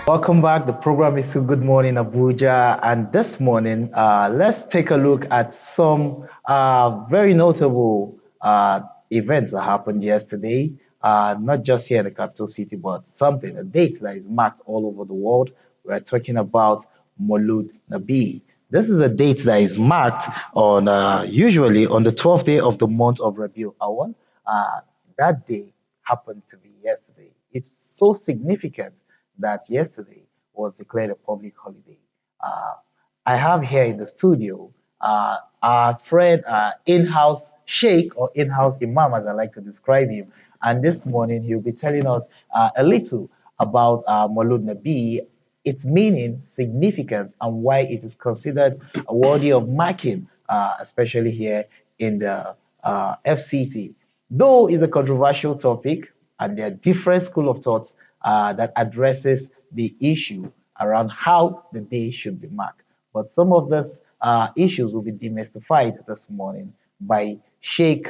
Welcome back. The program is still Good Morning Abuja, and this morning, let's take a look at some very notable events that happened yesterday. Not just here in the capital city, but something, a date that is marked all over the world. We're talking about Molud Nabi. This is a date that is marked on usually on the 12th day of the month of Rabiul Awal. Uh, that day happened to be yesterday. It's so significant that yesterday was declared a public holiday. Uh, I have here in the studio our friend, in-house sheikh or in-house imam, as I like to describe him. And this morning he'll be telling us a little about Maulud Nabi, its meaning, significance, and why it is considered worthy of marking, especially here in the FCT. Though it's a controversial topic, and there are different school of thoughts that addresses the issue around how the day should be marked. But some of these issues will be demystified this morning by Sheikh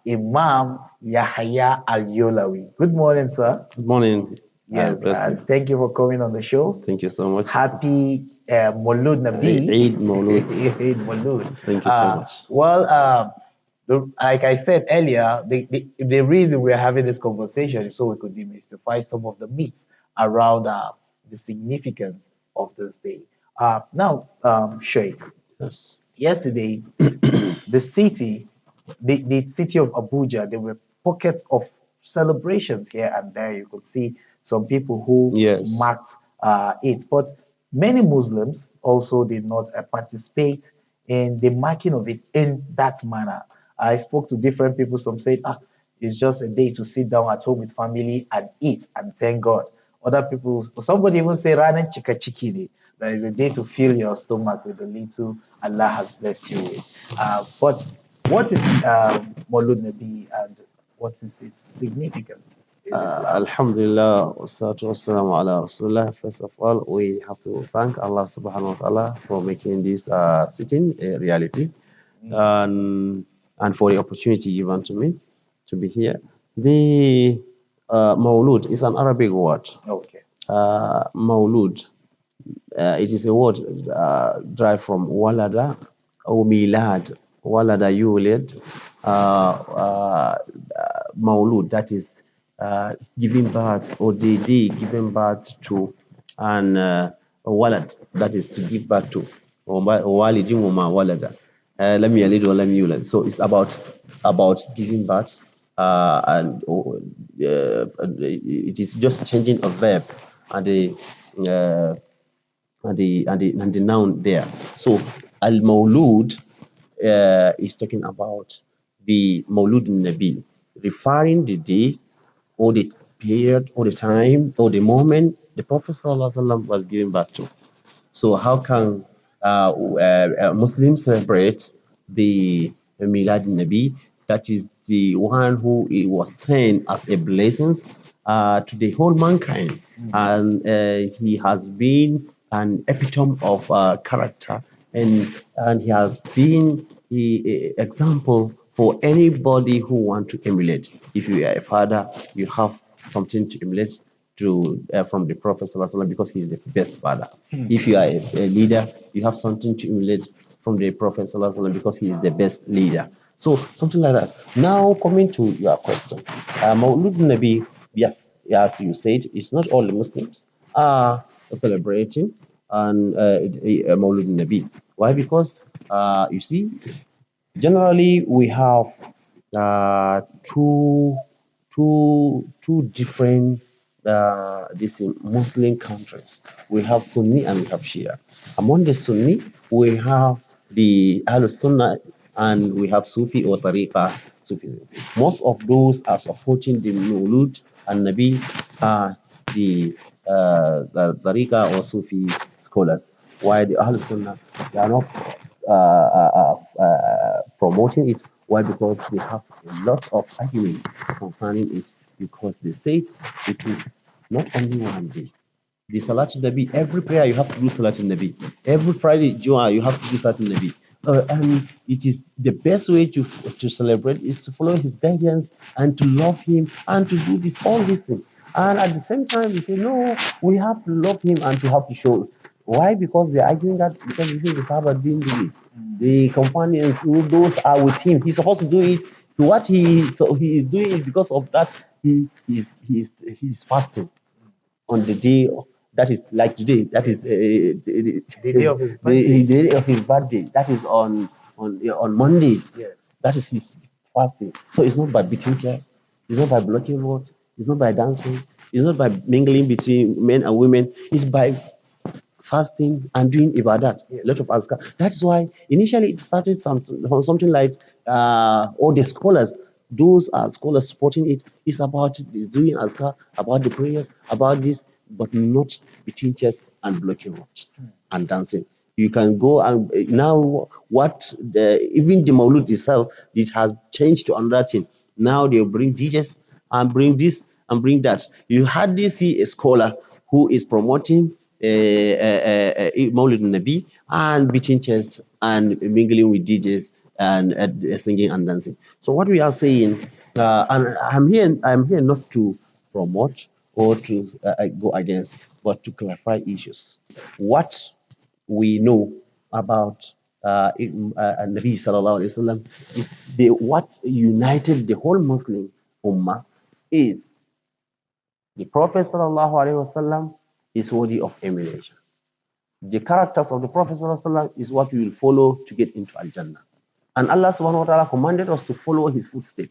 Imam Yahya Al Yolawi. Good morning, sir. Good morning. Yes, Bless you. thank you for coming on the show. Thank you so much. Happy Maulud Nabi. Eid Maulud. Eid Maulud. Thank you so much. Well, like I said earlier, the reason we're having this conversation is so we could demystify some of the myths around the significance of this day. Sheikh, Yes. yesterday, the city, the city of Abuja, there were pockets of celebrations here and there. You could see some people who Yes. marked it, but many Muslims also did not participate in the marking of it in that manner. I spoke to different people. Some said, it's just a day to sit down at home with family and eat and thank God. Other people, somebody even say, Rana chika chikini. That is a day to fill your stomach with the little Allah has blessed you with. But what is Maulud Nabi and what is its significance in Islam? Alhamdulillah, wassalatu wassalamu ala Rasulullah. First of all, we have to thank Allah subhanahu wa ta'ala for making this sitting a reality and for the opportunity given to me to be here. The Maulud is an Arabic word. Okay. Maulud, it is a word derived from walada or milad. Walada yulid, maulud, that is giving birth, or the day giving birth to, and walad, that is to give birth to. Walidin wama walada. Lam yalid wa lam yulad. So it's about giving birth, and it is just changing a verb and the uh, and the noun there. So al maulud is talking about the maulud nabi, referring the day or the period or the time or the moment the Prophet ﷺ was given birth to. So how can Muslims celebrate the Milad Nabi? That is the one who was sent as a blessing to the whole mankind, and he has been an epitome of character, and he has been the example for anybody who want to emulate. If you are a father, you have something to emulate to from the Prophet ﷺ because he is the best father. If you are a leader, you have something to emulate from the Prophet ﷺ because he is the best leader. So something like that. Now coming to your question, Maulud Nabi, yes, as you said, it's not all the Muslims are celebrating and Maulud Nabi. Why? Because you see, generally we have two different this Muslim countries. We have Sunni and we have Shia. Among the Sunni, we have the Ahl Sunnah and we have Sufi or Tariqa Sufism. Most of those are supporting the Mawlud and Nabi are the Tariqa or Sufi scholars, while the Ahl Sunnah, they are not promoting it. Why? Because they have a lot of arguments concerning it. Because they said it is not only one day. The Salatul Nabi, every prayer you have to do Salatul Nabi. Every Friday, Jumu'ah, you have to do Salatul Nabi. And it is the best way to celebrate is to follow his guidance and to love him and to do this all these things. And at the same time, we say, no, we have to love him and to have to show. Why? Because they're arguing that because this is the Sahaba didn't do it. The companions, those are with him. He's supposed to do it. What he is doing it because of that. He is fasting on the day that is like today. That is The day of his the birthday. day of his birthday. That is on Mondays. Yes. That is his fasting. So it's not by beating chest. It's not by blocking road. It's not by dancing. It's not by mingling between men and women. It's by fasting and doing ibadat, a lot of azkar. That's why initially it started something like all the scholars, those are scholars supporting it. It's about doing azkar, about the prayers, about this, but not between chest and blocking road and dancing. You can go and now what even the Maulud itself, it has changed to another thing. Now they bring DJs and bring this and bring that. You hardly see a scholar who is promoting Maulid Nabi and beating chest and mingling with DJs and singing and dancing. So what we are saying, and I'm here not to promote or to go against, but to clarify issues. What we know about Nabi Sallallahu Alaihi Wasallam is what united the whole Muslim Ummah is the Prophet Sallallahu Alaihi Wasallam is worthy of emulation. The characters of the Prophet Sallallahu Alaihi Wasallam is what we will follow to get into Al Jannah. And Allah Subhanahu wa Taala commanded us to follow his footsteps,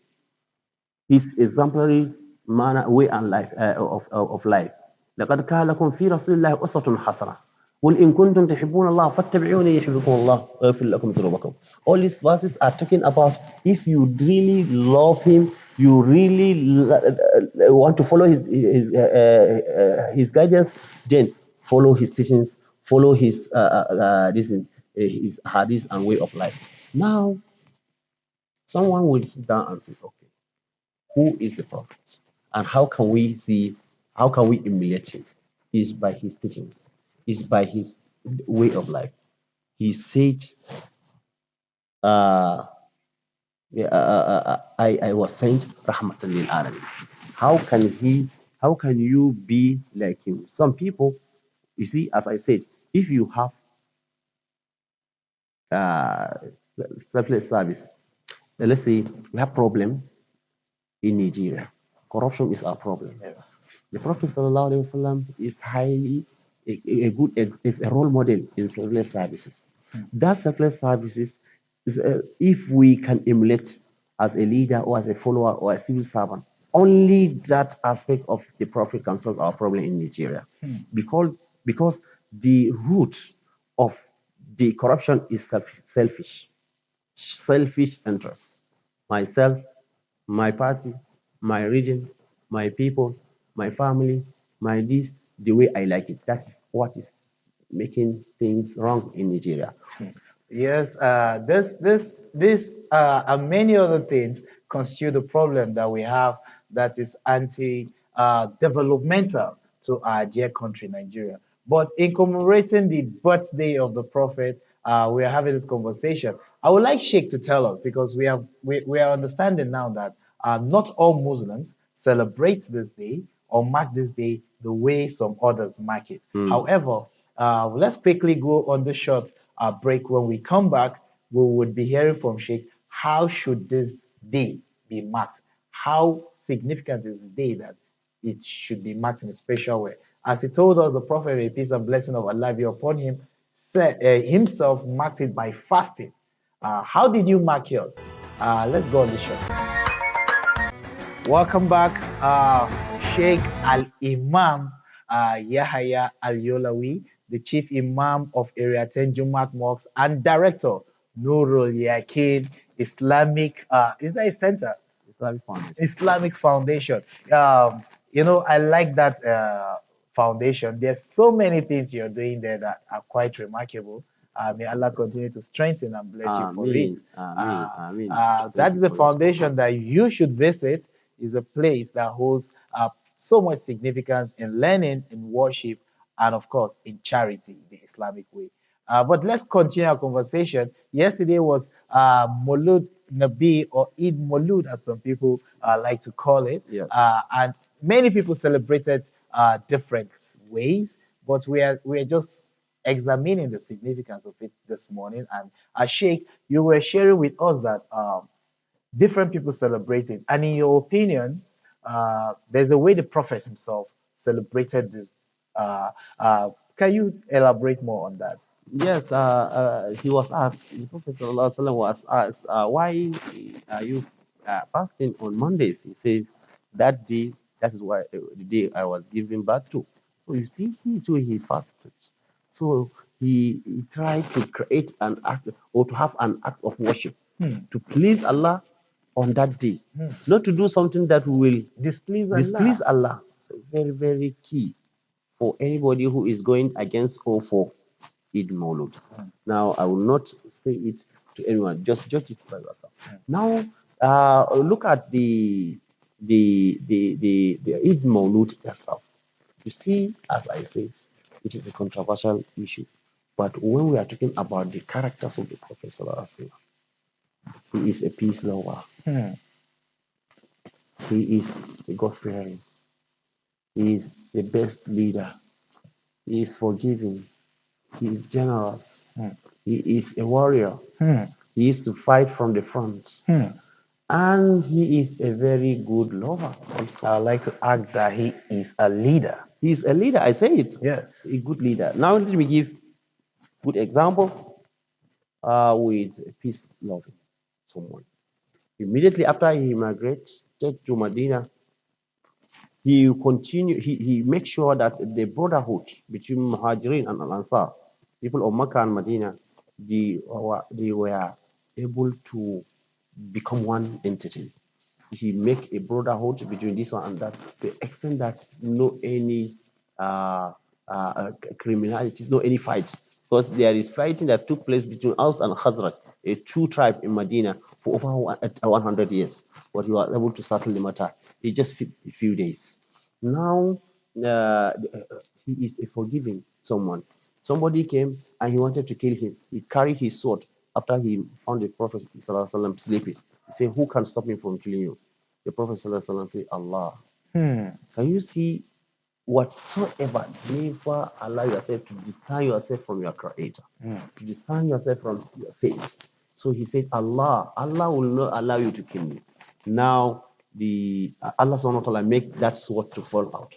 his exemplary manner, way and life of life. لقد كان لكم في رسول الله أسوة حسنة. قل إن كنتم تحبون الله فاتبعوني يحبكم الله ويغفر لكم ذنوبكم. All these verses are talking about if you really love him, you really want to follow his guidance, then follow his teachings, follow his hadith and way of life. Now, someone will sit down and say, okay, who is the prophet and how can we emulate him? Is by his teachings, is by his way of life. He said, uh, yeah, I was sent rahmatan lil alamin. How can he how can you be like him? Some people, you see, as I said, if you have uh selfless service, let's say we have problem in Nigeria. Corruption is our problem. The Prophet ﷺ is highly is a role model in selfless services. That selfless services is if we can emulate as a leader or as a follower or a civil servant, only that aspect of the Prophet can solve our problem in Nigeria. Because the root of the corruption is selfish interests. Myself, my party, my region, my people, my family, my this, the way I like it. That is what is making things wrong in Nigeria. Yes, this and many other things constitute the problem that we have that is anti-developmental to our dear country, Nigeria. But in commemorating the birthday of the Prophet, we are having this conversation. I would like Sheikh to tell us because we are understanding now that not all Muslims celebrate this day or mark this day the way some others mark it. However, let's quickly go on the short break. When we come back, we would be hearing from Sheikh how should this day be marked? How significant is the day that it should be marked in a special way? As he told us, the Prophet, may peace and blessing of Allah be upon him, said himself marked it by fasting. How did you mark yours? Let's go on the show. Welcome back, Sheikh Al Imam Yahya Al Yolawi, the Chief Imam of Area 10 Jumat Mosque and Director Nurul Yaqeen Islamic. Is that a center? Islamic Foundation. Islamic Foundation. I like that foundation. There's so many things you're doing there that are quite remarkable. May Allah continue to strengthen and bless you for it. That's the foundation that you should visit. Is a place that holds so much significance in learning, in worship, and of course in charity, the Islamic way. But let's continue our conversation. Yesterday was Molud Nabi or Eid Molud, as some people like to call it. Yes. And many people celebrated different ways, but we are just examining the significance of it this morning. And Sheikh, you were sharing with us that different people celebrate it. And in your opinion, there's a way the Prophet himself celebrated this. Uh, can you elaborate more on that? Yes, he was asked, the Prophet ﷺ was asked, why are you fasting on Mondays? He says, that day, that is why the day I was given birth to. So you see, he too, he fasted. So he tried to create an act or to have an act of worship to please Allah on that day, not to do something that will Displease displease Allah. Allah. So very, very key for anybody who is going against or for Eid Maulud. Now, I will not say it to anyone, just judge it by yourself. Now, look at the Eid Maulud itself. You see, as I said, it is a controversial issue. But when we are talking about the characters of the Prophet, Sallallahu Alaihi Wasallam, he is a peace lover, Hmm. he is a God fearing, he is the best leader, he is forgiving, he is generous, he is a warrior, Hmm. he used to fight from the front. Hmm. And he is a very good lover also. I would like to add that he is a leader. He is a leader, I say it. Yes. A good leader. Now let me give good example with peace loving someone. Immediately after he migrated to Medina, he makes sure that the brotherhood between Muhajirin and Al-Ansar, people of Makkah and Medina, they were able to become one entity. He make a brotherhood between this one and that, to the extent that no any uh, criminalities, no any fights. Because there is fighting that took place between Aus and Khazraj, a two tribe in Medina, for over 100 years. But he was able to settle the matter in just a few days. Now, he is a forgiving someone. Somebody came and he wanted to kill him. He carried his sword after he found the Prophet ﷺ sleeping. He said, who can stop me from killing you? The Prophet ﷺ said, Allah. Hmm. Can you see whatsoever? Never allow yourself to distance yourself from your creator, to distance yourself from your faith. So he said, Allah will not allow you to kill me. Now, Allah subhanahu wa ta'ala make that sword to fall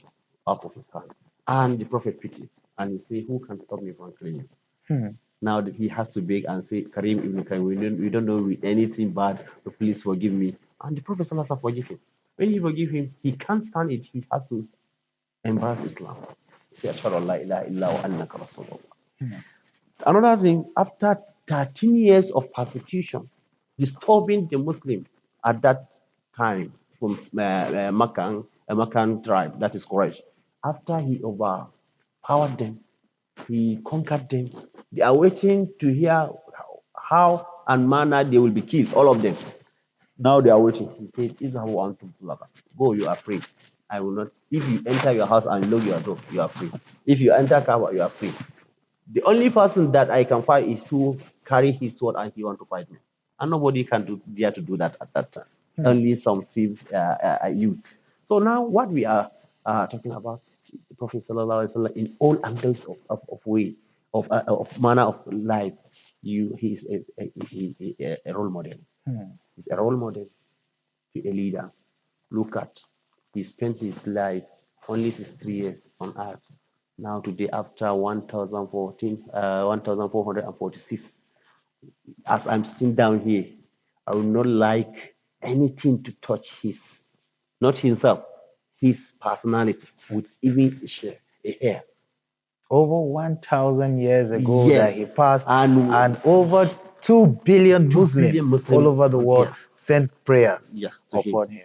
out of his hand. And the Prophet picked it and he said, who can stop me from killing you? Hmm. Now that he has to beg and say, Karim ibn Karim, we don't know anything bad, but please forgive me. And the Prophet Sallallahu forgive him. When he forgive him, he can't stand it. He has to embrace Islam. Say, Ashhadu an la ilaha illa wa annaka Rasulullah. Another thing, after 13 years of persecution, disturbing the Muslim at that time from Makan tribe, that is Quraysh, after he overpowered them, he conquered them. They are waiting to hear how and manner they will be killed, all of them. Now they are waiting. He said, "Is how want to go. You are free. I will not. If you enter your house and lock your door, you are free. If you enter Kaaba, you are free. The only person that I can fight is who carry his sword and he want to fight me. And nobody can dare to do that at that time. Only some few youths. So now what we are talking about, the Prophet Sallallahu Alaihi Wasallam in all angles of way, of manner of life, he is a role model. He's a role model to a leader. Look at, he spent his life only 63 years on earth. Now today, after 1446, as I'm sitting down here, I would not like anything to touch not himself, his personality with even a hair. Over 1,000 years ago that Yes, he passed, and and over 2 billion 2 billion Muslims all Muslims, over the world yes, sent prayers yes, to him. upon him.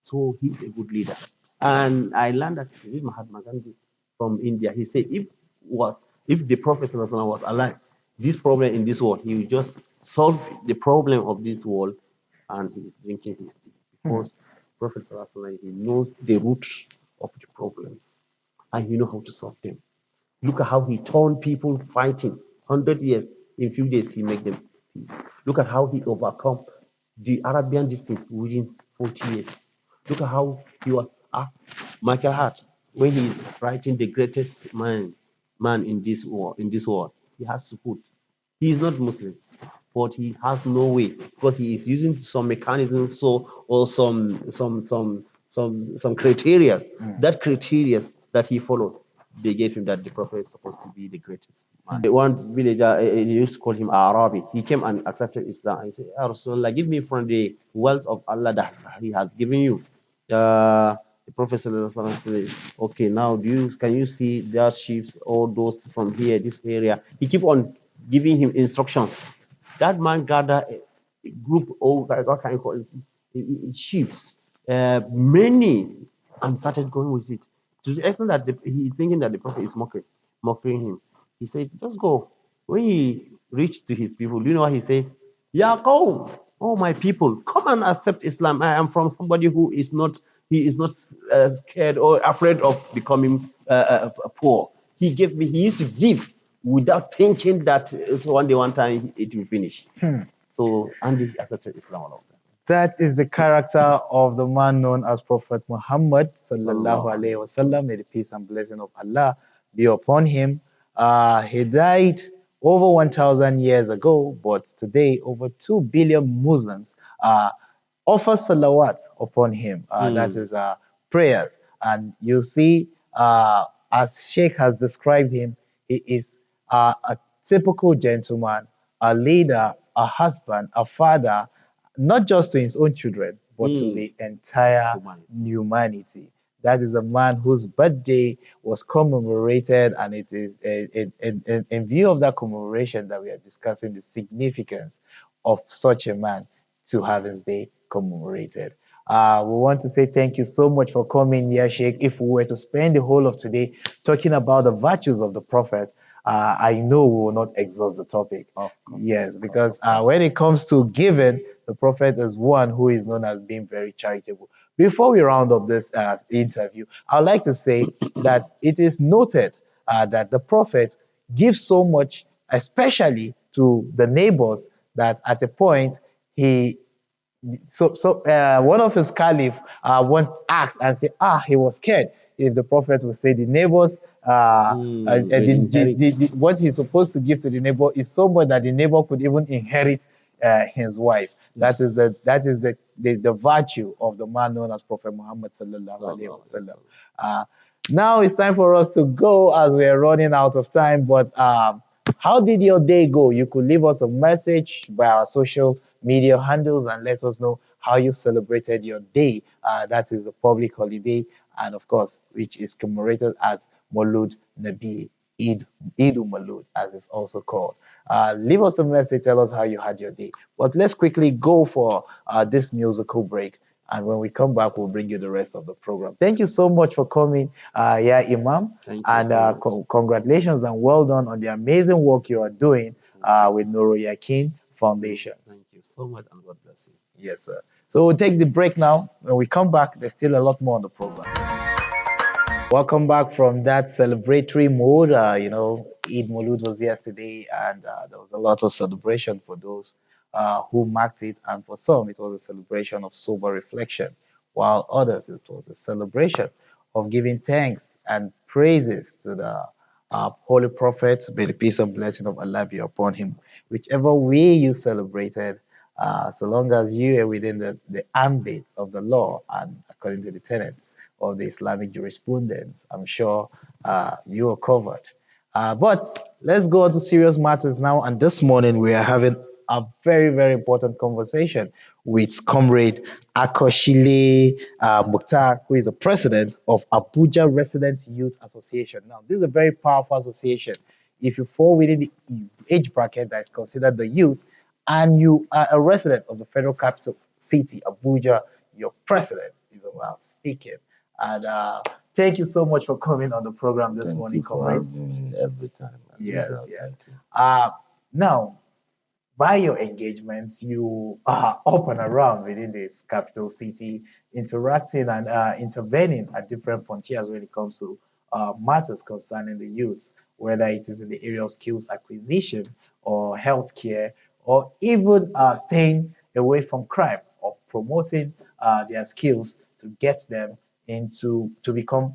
So he's a good leader. And I learned that with Mahatma Gandhi from India. He said if the Prophet ﷺ was alive, this problem in this world, he will just solve the problem of this world, and he is drinking his tea. Because Prophet ﷺ, he knows the root of the problems and he knows how to solve them. Look at how he turned people fighting 100 years. In few days, he made them peace. Look at how he overcome the Arabian district within 40 years. Look at how he was. Michael Hart, when he is writing the greatest man in this world, he has to put. He is not Muslim, but he has no way because he is using some mechanism, or some criteria. That criteria that he followed, they gave him that the prophet is supposed to be the greatest man. One villager, they used to call him Arabi. He came and accepted Islam. He said, "Ya Rasulullah, give me from the wealth of Allah that He has given you." The Prophet ﷺ said, "Okay, now can you see their sheep, all those from here, this area?" He keep on giving him instructions. That man gathered a group of what can you call it, sheep, many, and started going with it to the extent that he thinking that the Prophet is mocking him. He said, "Just go." When he reached to his people, do you know what he said? Ya qawm, oh my people, come and accept Islam. I am from somebody who is not, he is not scared or afraid of becoming poor. He used to give without thinking that one day, one time, it will finish. So, and he accepted Islam all of that. That is the character of the man known as Prophet Muhammad sallallahu Sallallahu alaihi alaihi wasallam. May the peace and blessing of Allah be upon him. He died over 1,000 years ago, but today over 2 billion Muslims offer salawat upon him. That is prayers. And you see, as Sheikh has described him, he is a typical gentleman, a leader, a husband, a father, not just to his own children, but to the entire humanity. That is a man whose birthday was commemorated, and it is in view of that commemoration that we are discussing the significance of such a man to have his day commemorated. We want to say thank you so much for coming here, Sheikh. If we were to spend the whole of today talking about the virtues of the Prophet, I know we will not exhaust the topic. Of course, Yes, of course, because of course. when it comes to giving, the Prophet is one who is known as being very charitable. Before we round up this interview, I'd like to say that it is noted that the Prophet gives so much, especially to the neighbors, that at a point he one of his caliph went asked and said, he was scared if the prophet would say the neighbors Will inherit. what he's supposed to give to the neighbor is so much that the neighbor could even inherit his wife. Yes. That is the virtue of the man known as Prophet Muhammad sallallahu alaihi wasallam. Now it's time for us to go as we are running out of time. But how did your day go? You could leave us a message by our social media handles and let us know how you celebrated your day. That is a public holiday, and of course, which is commemorated as Maulud Nabi Eid Malud, as it's also called. Leave us a message, tell us how you had your day. But let's quickly go for this musical break. And when we come back, we'll bring you the rest of the program. Thank you so much for coming, Imam. Thank you And so much. congratulations and well done on the amazing work you are doing with Noro Yakin Foundation. Thank you so much, and God bless you. Yes, sir. So we'll take the break now. When we come back, there's still a lot more on the program. Welcome back from that celebratory mode. Eid Mulud was yesterday, and there was a lot of celebration for those who marked it, and for some, it was a celebration of sober reflection, while others, it was a celebration of giving thanks and praises to the Holy Prophet. May the peace and blessing of Allah be upon him. Whichever way you celebrated, so long as you are within the ambit of the law and according to the tenets of the Islamic jurisprudence, I'm sure you are covered. But let's go on to serious matters now. And this morning we are having a very, very important conversation with Comrade Akoshile Mukhtar, who is the president of Abuja Resident Youth Association. Now, this is a very powerful association. If you fall within the age bracket that is considered the youth, and you are a resident of the federal capital city, Abuja, your president is about speaking. And thank you so much for coming on the program this Thank morning, you for comrade. having me every time. Yes, yes. Thank you. Now, by your engagements, you are up and around within this capital city, interacting and intervening at different frontiers when it comes to matters concerning the youth, whether it is in the area of skills acquisition or healthcare, or even staying away from crime or promoting their skills to get them into to become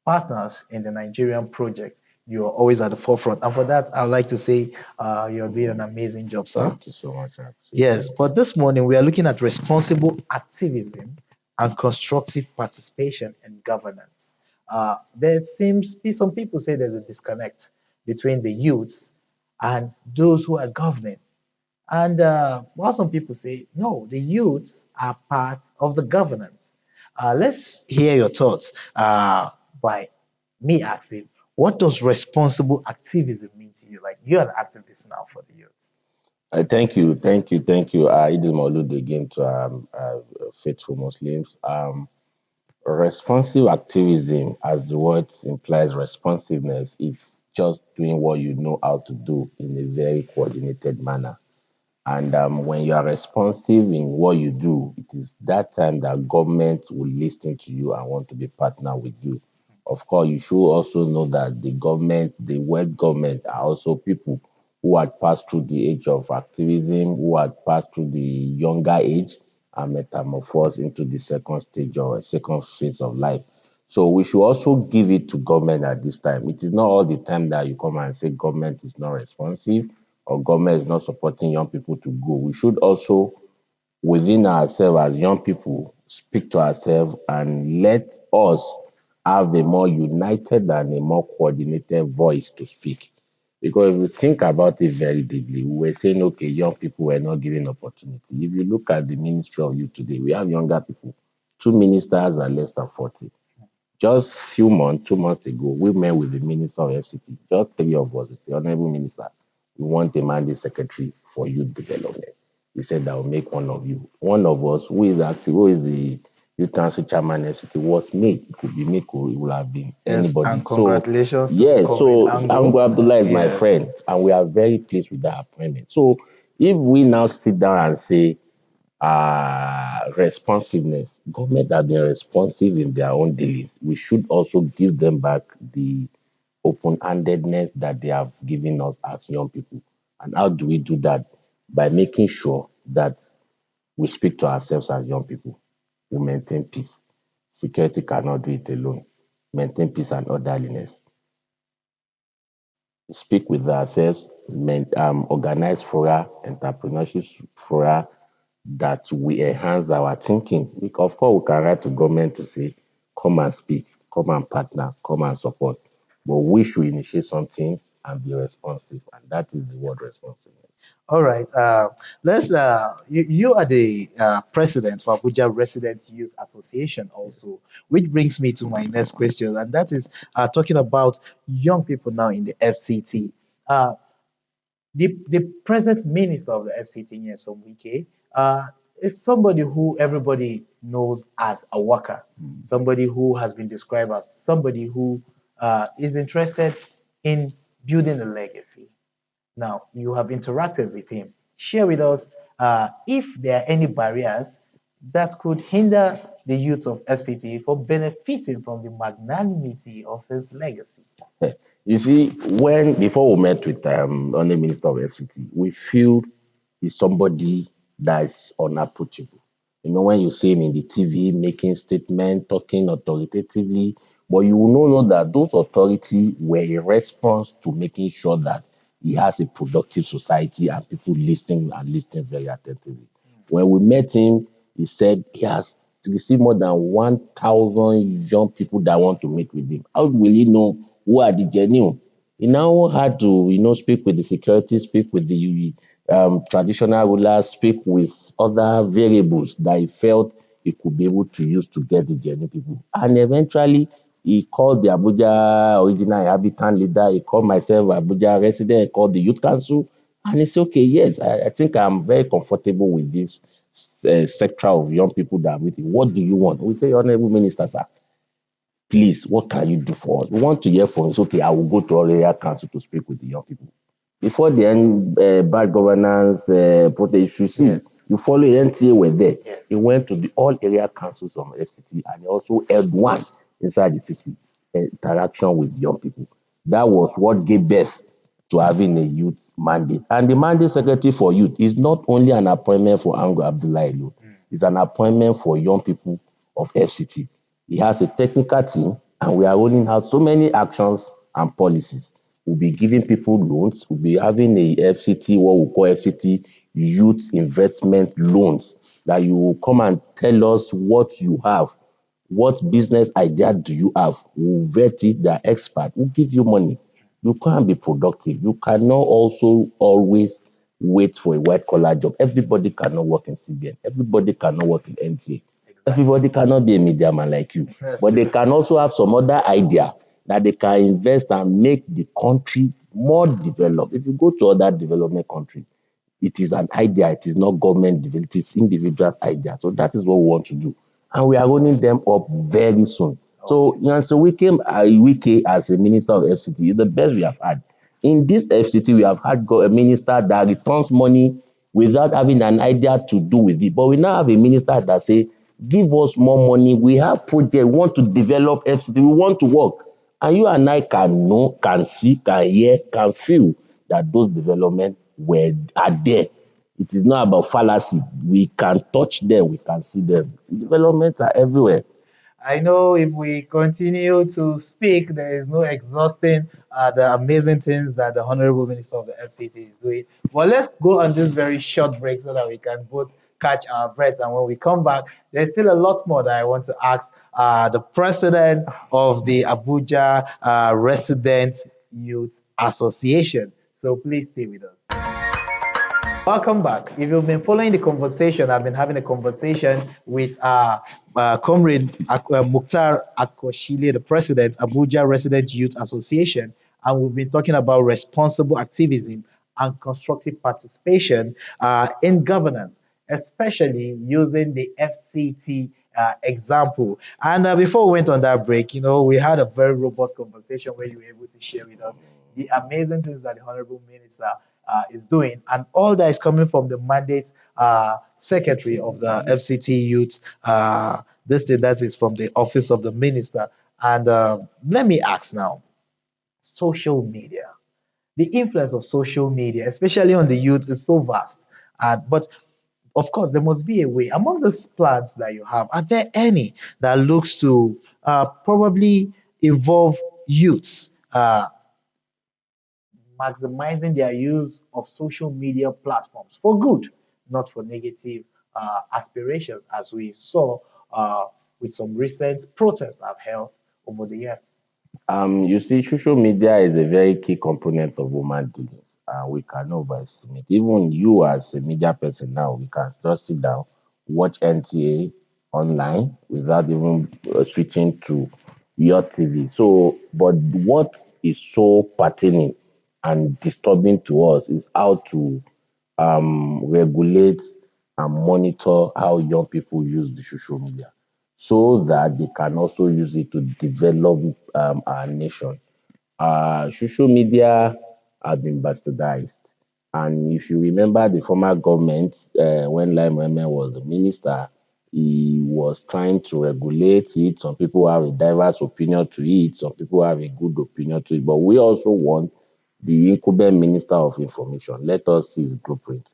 partners in the Nigerian project. You're always at the forefront. And for that, I would like to say you're doing an amazing job, sir. Thank you so much. I appreciate Yes, it. but this morning we are looking at responsible activism and constructive participation in governance. There seems some people say there's a disconnect between the youths and those who are governing. And while some people say, no, the youths are part of the governance. Let's hear your thoughts by me asking, what does responsible activism mean to you? Like, you're an activist now for the youths. Thank you. Idil Maulud again to faithful Muslims. Responsive activism, as the word implies, responsiveness, is just doing what you know how to do in a very coordinated manner. And when you are responsive in what you do, it is that time that government will listen to you and want to be partner with you. Of course, you should also know that the government, the world government, are also people who had passed through the age of activism, who had passed through the younger age and metamorphosed into the second stage or second phase of life. So we should also give it to government at this time. It is not all the time that you come and say government is not responsive or government is not supporting young people to go. We should also, within ourselves as young people, speak to ourselves and let us have a more united and a more coordinated voice to speak. Because if you think about it very deeply, we were saying, okay, young people were not given opportunity. If you look at the Ministry of Youth today, we have younger people. Two ministers are less than 40. Just few months, 2 months ago, we met with the Minister of FCT. Just three of us. We say, Honorable Minister, we want a mandate secretary for youth development. He said that will make one of you. One of us, who is the youth council chairman FCT, was me. It could be me, it would have been Yes, anybody. and So congratulations to yes, Comrade so Ango. Ango Abdullah is my Yes. friend, and we are very pleased with that appointment. So if we now sit down and say responsiveness. Government have been responsive in their own dealings. We should also give them back the open-handedness that they have given us as young people. And how do we do that? By making sure that we speak to ourselves as young people. We maintain peace. Security cannot do it alone. Maintain peace and orderliness. Speak with ourselves, organize fora, entrepreneurship fora, that we enhance our thinking. Of course, we can write to government to say, come and speak, come and partner, come and support. But we should initiate something and be responsive. And that is the word responsiveness. All right. Let's. You are the president for Abuja Resident Youth Association, also, which brings me to my next question, and that is talking about young people now in the FCT. Uh, the present minister of the FCT, Nyesom Wike, is somebody who everybody knows as a worker, somebody who has been described as somebody who is interested in building a legacy. Now, you have interacted with him. Share with us if there are any barriers that could hinder the youth of FCT from benefiting from the magnanimity of his legacy. You see, when before we met with on the Minister of FCT, we feel he's somebody that is unapproachable. You know, when you see him in the TV making statements, talking authoritatively, but you will know that those authority were a response to making sure that he has a productive society and people listening and listening very attentively. When we met him, he said he has received more than 1,000 young people that want to meet with him. How will he know who are the genuine? He now had to, speak with the security, speak with the traditional rulers, speak with other variables that he felt he could be able to use to get the genuine people. And eventually, he called the Abuja original inhabitant leader. He called myself Abuja resident. He called the youth council. And he said, okay, yes, I think I'm very comfortable with this sector of young people that are with you. What do you want? We say, Honorable Minister, sir, please, what can you do for us? We want to hear from you. Okay, I will go to all area council to speak with the young people. Before the end, bad governance protest, you see, Yes. you follow NTA were there. Yes. He went to the all area councils of FCT and he also held one inside the city, interaction with young people. That was what gave birth to having a youth mandate. And the mandate secretary for youth is not only an appointment for Ango Abdullah alone, it's an appointment for young people of FCT. He has a technical team, and we are rolling out so many actions and policies. We'll be giving people loans. We'll be having a FCT, what we call FCT Youth Investment Loans, that you will come and tell us what you have, what business idea do you have? We'll vet it, they're expert, we'll give you money. You can't be productive. You cannot also always wait for a white collar job. Everybody cannot work in CBN. Everybody cannot work in NTA. Exactly. Everybody cannot be a media man like you. That's But they true. can also have some other idea that they can invest and make the country more developed. If you go to other development countries, it is an idea. It is not government, it is individuals' idea. So that is what we want to do. And we are running them up very soon. So, Okay. so Wike as a minister of FCT is the best we have had. In this FCT, we have had a minister that returns money without having an idea to do with it. But we now have a minister that say, give us more money. We have project. We want to develop FCT. We want to work. And you and I can know, can see, can hear, can feel that those developments are there. It is not about fallacy. We can touch them, we can see them. Developments are everywhere. I know if we continue to speak, there is no exhausting the amazing things that the Honorable Minister of the FCT is doing. But let's go on this very short break so that we can both catch our breaths. And when we come back, there's still a lot more that I want to ask the president of the Abuja Resident Youth Association. So please stay with us. Welcome back. If you've been following the conversation, I've been having a conversation with Comrade Mukhtar Akoshile, the president, Abuja Resident Youth Association, and we've been talking about responsible activism and constructive participation in governance, especially using the FCT example. And before we went on that break, we had a very robust conversation where you were able to share with us the amazing things that the Honorable Minister is doing, and all that is coming from the mandate secretary of the FCT Youth. This thing that is from the office of the minister. And let me ask now, social media. The influence of social media, especially on the youth, is so vast. But of course, there must be a way. Among those plans that you have, are there any that looks to probably involve youths maximizing their use of social media platforms for good, not for negative aspirations, as we saw with some recent protests I've held over the year? You see, social media is a very key component of human dealings, and we cannot overestimate. Even you, as a media person now, we can just sit down, watch NTA online without even switching to your TV. So, but what is so pertaining and disturbing to us is how to regulate and monitor how young people use the social media so that they can also use it to develop our nation. Social media has been bastardized. And if you remember the former government, when Lai Mohammed was the minister, he was trying to regulate it. Some people have a diverse opinion to it, some people have a good opinion to it. But we also want the incumbent minister of information. Let us see his blueprint.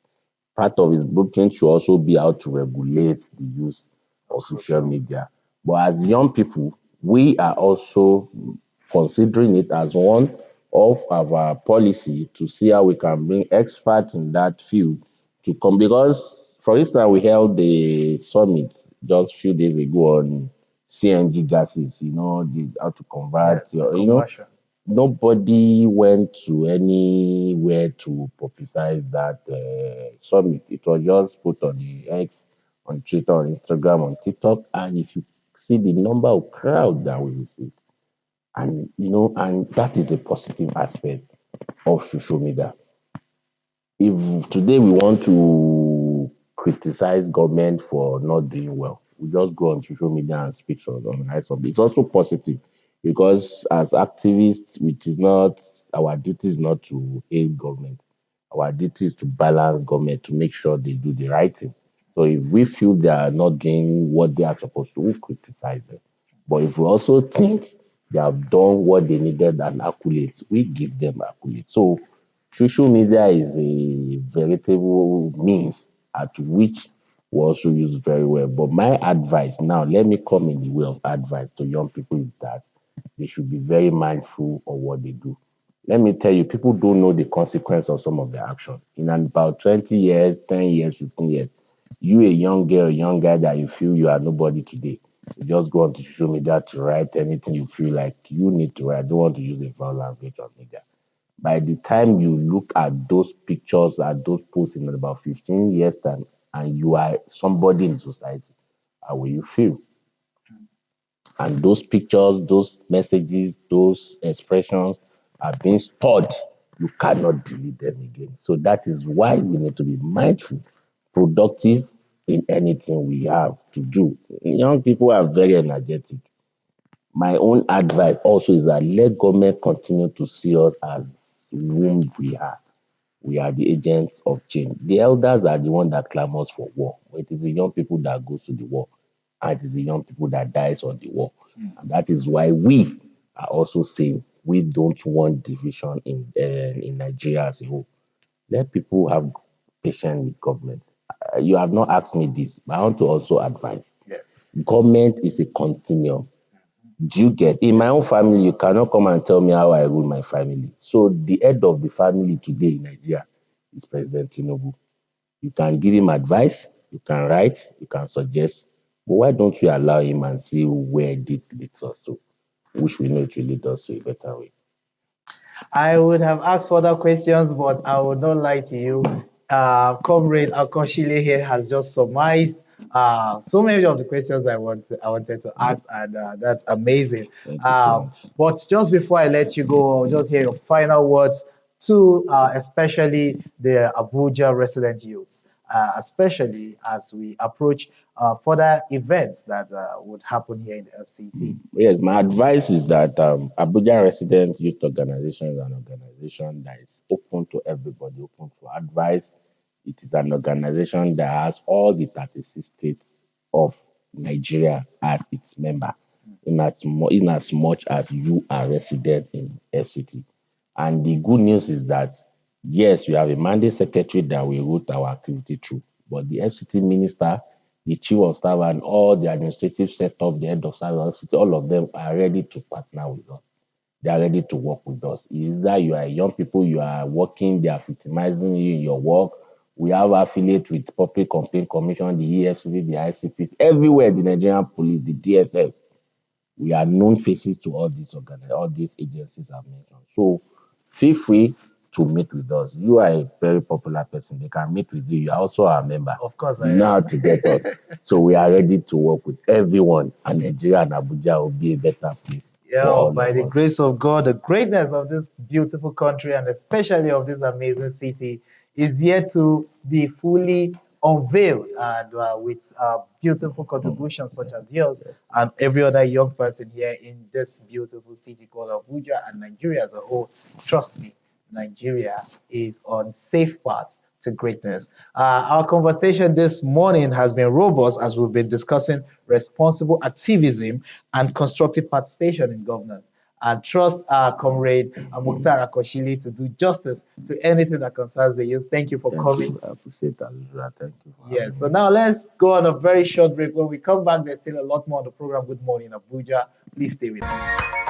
Part of his blueprint should also be how to regulate the use of social media. But as young people, we are also considering it as one of our policy to see how we can bring experts in that field to come. Because, for instance, we held the summit just a few days ago on CNG gases, how to convert Yes, the your. conversion. Nobody went to anywhere to publicize that summit. It was just put on the X, on Twitter, on Instagram, on TikTok, and if you see the number of crowd that we received, and that is a positive aspect of social media. If today we want to criticize government for not doing well, we just go on social media and speak on high subject. It's also positive because as activists, which is not our duty is not to aid government. Our duty is to balance government to make sure they do the right thing. So if we feel they are not doing what they are supposed to, we criticize them. But if we also think they have done what they needed and accolades, we give them accolades. So social media is a veritable means at which we also use very well. But my advice now, let me come in the way of advice to young people is that they should be very mindful of what they do. Let me tell you, people don't know the consequence of some of their actions. In about 20 years, 10 years, 15 years, you, a young girl, a young guy that you feel you are nobody today, you just go on to social media to write anything you feel like you need to write. I don't want to use a foul language on media. By the time you look at those pictures, at those posts in about 15 years time, and you are somebody in society, how will you feel? And those pictures, those messages, those expressions are being stored. You cannot delete them again. So that is why we need to be mindful, productive in anything we have to do. Young people are very energetic. My own advice also is that let government continue to see us as whom we are. We are the agents of change. The elders are the one that clamors for war. But it is the young people that goes to the war, and it is the young people that dies on the war. And that is why we are also saying we don't want division in Nigeria as a whole. Let people have patience with government. You have not asked me this, but I want to also advise. Yes. Government is a continuum. Do you get? In my own family, you cannot come and tell me how I rule my family. So the head of the family today in Nigeria is President Tinubu. You can give him advice, you can write, you can suggest, but why don't we allow him and see where this leads us to, which we know it will lead us to a better way. I would have asked further questions, but I would not lie to you. Comrade Akonshile here has just surmised so many of the questions I wanted to ask, and that's amazing. Thank you so much. But just before I let you go, I'll just hear your final words to especially the Abuja resident youths, especially as we approach further events that would happen here in the FCT. Yes, my advice is that Abuja Resident Youth Organization is an organization that is open to everybody, open for advice. It is an organization that has all the 36 states of Nigeria as its member, in as much as you are resident in FCT. And the good news is that, yes, we have a mandate secretary that will route our activity through, but the FCT minister, the chief of staff, and all the administrative setup, the head of service, of FCT, all of them are ready to partner with us. They are ready to work with us. Either you are young people, you are working, they are victimizing you in your work. We have affiliate with Public Complaint Commission, the EFCC, the ICPs, everywhere, the Nigerian police, the DSS. We are known faces to all these agencies I've mentioned. So feel free to meet with us. You are a very popular person. They can meet with you. You are also our member. Of course, I You know how am. to get us. So we are ready to work with everyone. And Nigeria and Abuja will be a better place for Yeah, all by of the us. grace of God, the greatness of this beautiful country and especially of this amazing city is yet to be fully unveiled. And with beautiful contributions such as yours and every other young person here in this beautiful city called Abuja and Nigeria as a whole, trust me, Nigeria is on safe path to greatness. Our conversation this morning has been robust as we've been discussing responsible activism and constructive participation in governance. And trust our comrade Mukhtar Akoshili to do justice to anything that concerns the youth. Thank you for Thank coming. you. I appreciate that, Luzra. Thank you for Yes, having so me. now let's go on a very short break. When we come back, there's still a lot more on the program. Good morning, Abuja. Please stay with us.